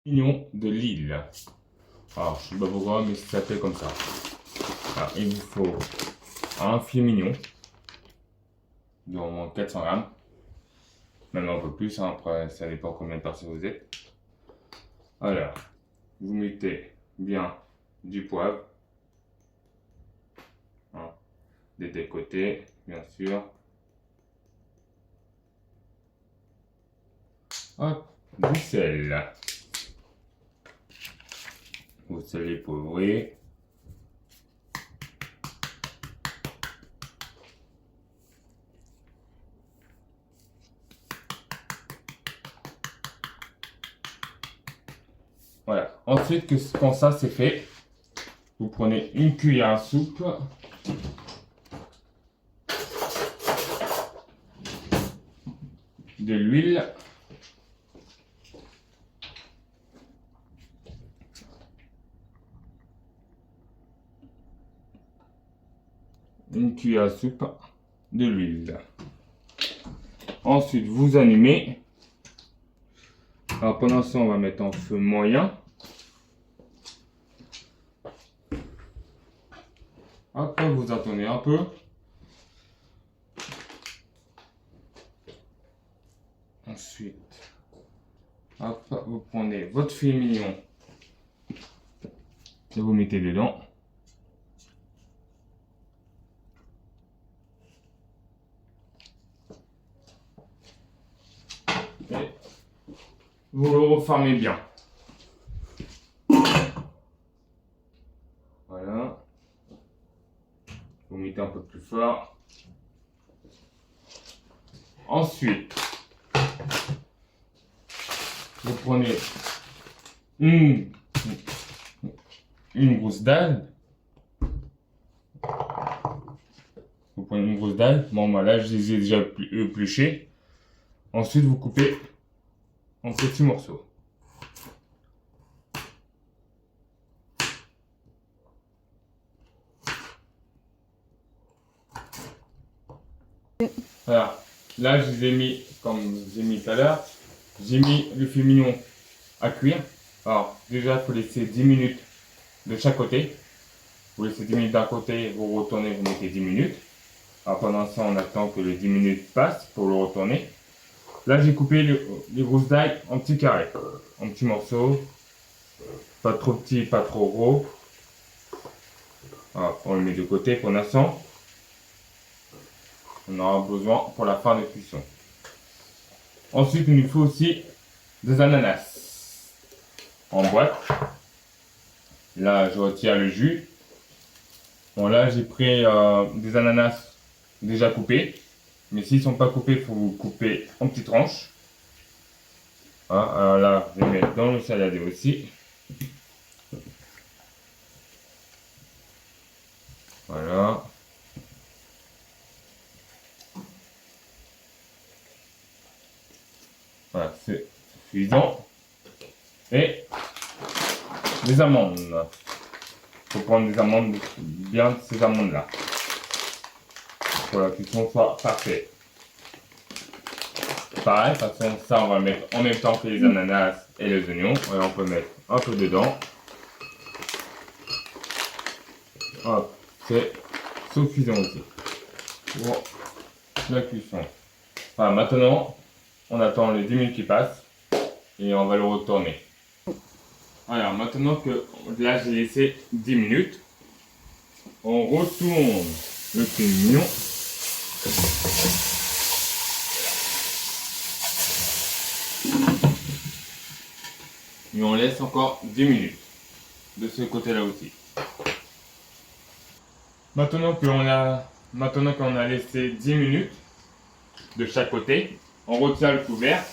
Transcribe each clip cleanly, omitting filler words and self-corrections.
Mignon de Lille. Alors, je sais pas pourquoi, mais ça s'appelle comme ça. Alors, il vous faut un filet mignon d'au moins 400 grammes. Même un peu plus, hein, après ça dépend combien de personnes vous êtes. Alors, vous mettez bien du poivre. Hein, des deux côtés, bien sûr. Hop, du sel. Vous salez poivré. Voilà. Ensuite, quand ça c'est fait, vous prenez une cuillère à soupe de l'huile. Une cuillère à soupe de l'huile. Ensuite, vous allumez. Alors pendant ça, on va mettre en feu moyen. Après, vous attendez un peu. Ensuite, hop, vous prenez votre filet mignon et vous mettez dedans. Et vous le refermez bien. Voilà. Vous mettez un peu plus fort. Ensuite, vous prenez une grosse dalle. Vous prenez une grosse dalle. Bon, bah là, je les ai déjà épluchés. Ensuite, vous coupez en petits morceaux. Voilà. Là, je les ai mis, comme j'ai mis tout à l'heure, j'ai mis le filet mignon à cuire. Alors, déjà, il faut laisser 10 minutes de chaque côté. Vous laissez 10 minutes d'un côté, vous retournez, vous mettez 10 minutes. Alors, pendant ça, on attend que les 10 minutes passent pour le retourner. Là, j'ai coupé les grosses d'ail en petits carrés, en petits morceaux. Pas trop petits, pas trop gros. Alors, on le met de côté pour l'instant. On aura besoin pour la fin de cuisson. Ensuite, il nous faut aussi des ananas en boîte. Là, je retire le jus. Bon, là, j'ai pris des ananas déjà coupés. Mais s'ils ne sont pas coupés, il faut vous couper en petites tranches. Hein, alors là, je vais mettre dans le saladier aussi. Voilà. Voilà, c'est suffisant. Et des amandes. Il faut prendre des amandes, bien ces amandes-là. Pour la cuisson soit parfaite. Pareil, de toute façon, ça on va mettre en même temps que les ananas et les oignons. Et on peut mettre un peu dedans. Hop, c'est suffisant aussi. Pour la cuisson. Voilà, maintenant, on attend les 10 minutes qui passent. Et on va le retourner. Alors, maintenant que là j'ai laissé 10 minutes, on retourne le filet mignon. Et on laisse encore 10 minutes de ce côté-là aussi. Maintenant qu'on a laissé 10 minutes de chaque côté, on retire le couvert.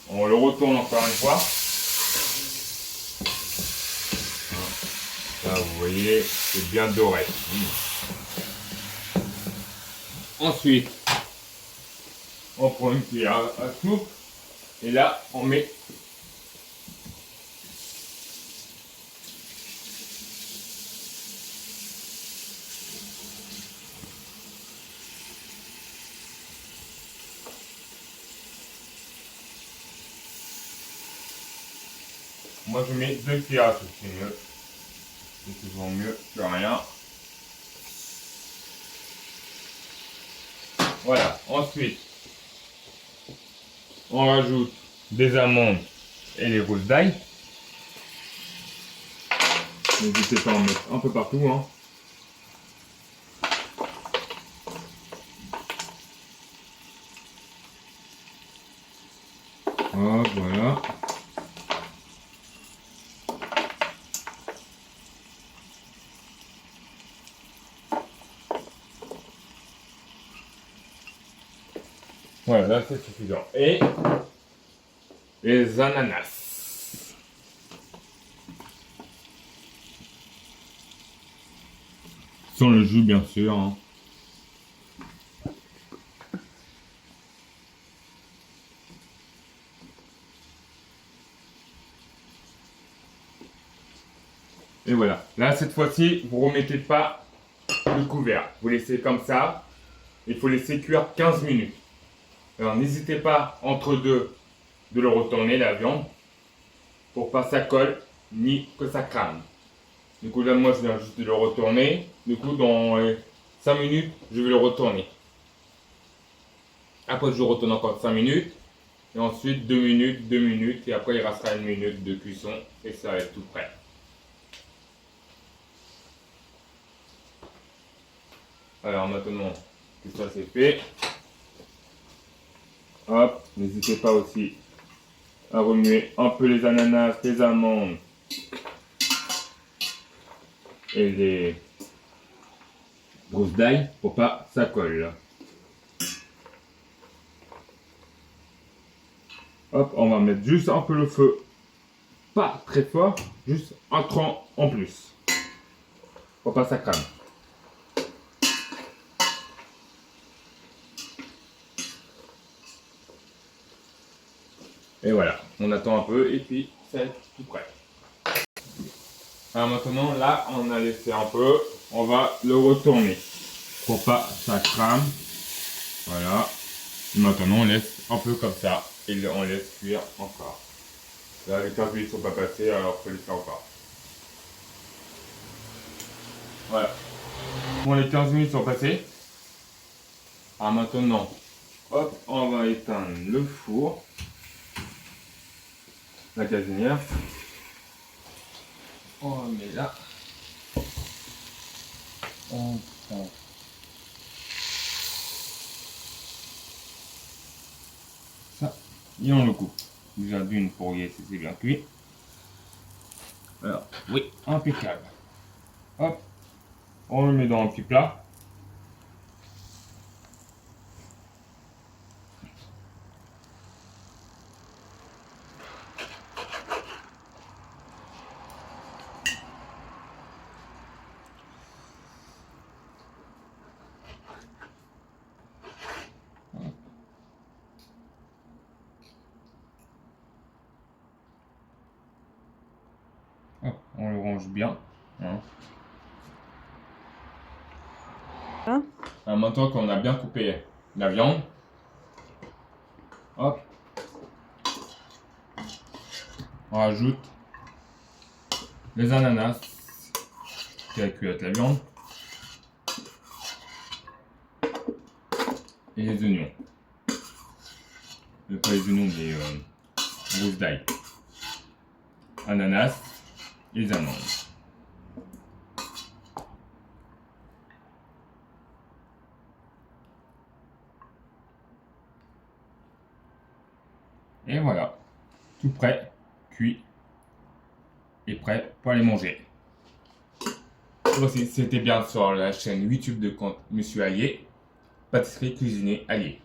On le retourne encore une fois. Là, vous voyez, c'est bien doré. Ensuite, on prend une cuillère à soupe et là, on met Moi je mets 2 cuillères à soupe, c'est mieux. C'est toujours mieux que rien. Voilà, ensuite, on rajoute des amandes et les gousses d'ail. N'hésitez pas à en mettre un peu partout. Hein. Hop, voilà. Voilà, là c'est suffisant. Et les ananas. Sans le jus, bien sûr. Hein. Et voilà. Là, cette fois-ci, vous ne remettez pas le couvert. Vous laissez comme ça. Il faut laisser cuire 15 minutes. Alors, n'hésitez pas, entre deux, de le retourner, la viande, pour pas que ça colle, ni que ça crame. Du coup, là, moi, je viens juste de le retourner. Du coup, dans 5 minutes, je vais le retourner. Après, je retourne encore 5 minutes. Et ensuite, 2 minutes, 2 minutes. Et après, il restera 1 minute de cuisson. Et ça va être tout prêt. Alors, maintenant que ça c'est fait, hop, n'hésitez pas aussi à remuer un peu les ananas, les amandes et les gousses d'ail pour pas que ça colle. Hop, on va mettre juste un peu le feu, pas très fort, juste un cran en plus pour pas que ça crame. Et voilà, on attend un peu et puis c'est tout prêt. Alors maintenant, là, on a laissé un peu, on va le retourner pour pas que ça crame. Voilà. Et maintenant, on laisse un peu comme ça et on laisse cuire encore. Là, les 15 minutes ne sont pas passées, alors il faut laisser encore. Voilà. Bon, les 15 minutes sont passées. Alors maintenant, hop, on va éteindre le four. La gazinière. On met là. On prend ça et on le coupe. Déjà d'une pour y c'est bien cuit. Alors, oui, impeccable. Hop, on le met dans un petit plat. Hop, on le range bien. Hein. Alors maintenant qu'on a bien coupé la viande, hop, on rajoute les ananas qui a cuit avec la viande et les oignons. Pas les oignons, mais gousses d'ail, ananas et les amandes. Et voilà, tout prêt, cuit et prêt pour aller manger. C'était bien sur la chaîne YouTube de Monsieur Allier, pâtisserie cuisinée Allier.